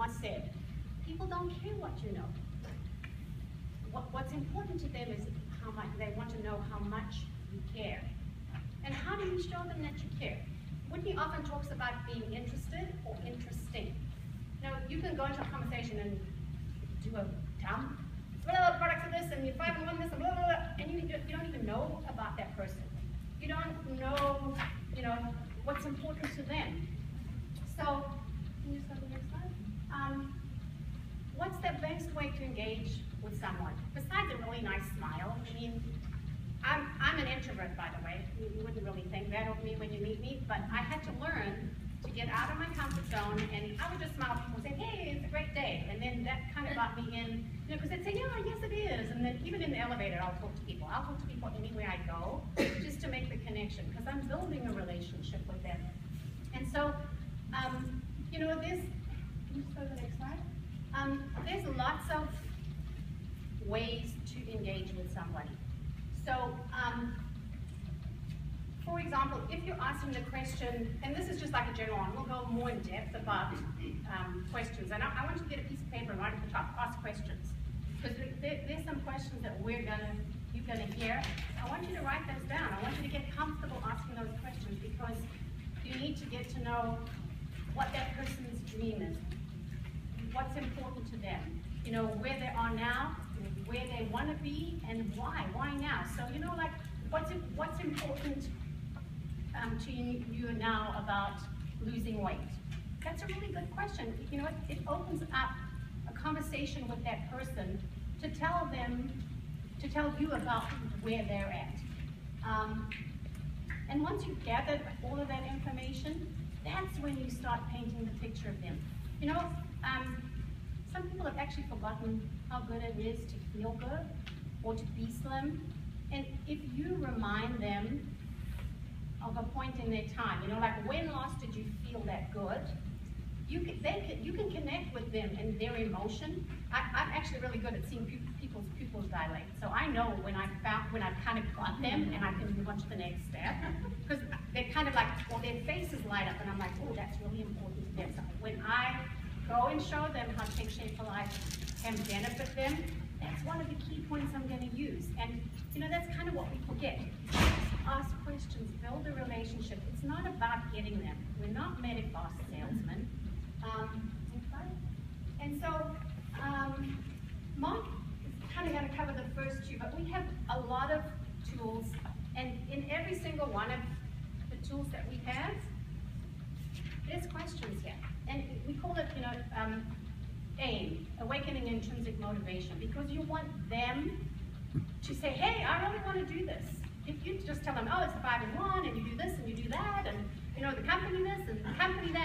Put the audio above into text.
once said, people don't care what you know. What's important to them is how much they want to know how much you care. And how do you show them that you care? Whitney often talks about being interested or interesting. Now, you can go into a conversation and do a dump, blah, products of this, and you 5 and 1 this, and blah, blah, blah, and you don't even know about that person. You don't know, what's important to them. So, can you just go to the next slide? What's the best way to engage with someone? Besides a really nice smile, I mean, I'm an introvert, by the way. You wouldn't really think that of me when you meet me, but I had to learn to get out of my comfort zone, and I would just smile at people and say, hey, it's a great day. And then that kind of got me in, because they'd say, yeah, yes it is. And then even in the elevator, I'll talk to people. I'll talk to people anywhere I go, just to make the connection, because I'm building a relationship with them. And so, there's, can you just go to the next slide? There's lots of ways to engage with somebody. So, for example, if you're asking the question, and this is just like a general one, we'll go more in depth about questions. And I want you to get a piece of paper right at the top, ask questions. Because there's some questions that you're gonna hear. I want you to write those down. I want you to get comfortable asking those questions, because you need to get to know what that person's dream is, what's important to them, where they are now, where they want to be, and why now. So, like, what's important to you now about losing weight? That's a really good question. It opens up a conversation with that person to tell you about where they're at. And once you've gathered all of that information, that's when you start painting the picture of them. Some people have actually forgotten how good it is to feel good or to be slim. And if you remind them of a point in their time, like when last did you feel that good? You can connect with them and their emotion. I'm actually really good at seeing people's pupils dilate. So I know when I've kind of got them and I can move on to the next step. Because they're kind of like, their faces light up and I'm like, oh, that's really important to them. So when I go and show them how Take Shape for Life can benefit them, that's one of the key points I'm going to use. And that's kind of what we forget. Ask questions, build a relationship. It's not about getting them. We're not Medifast salesmen. And so, Mark is kind of going to cover the first two, but we have a lot of tools, and in every single one of the tools that we have, there's questions here. And we call it, AIM, Awakening Intrinsic Motivation, because you want them to say, hey, I really want to do this. If you just tell them, oh, it's the 5 and 1, and you do this and you do that, and the company this and the company that,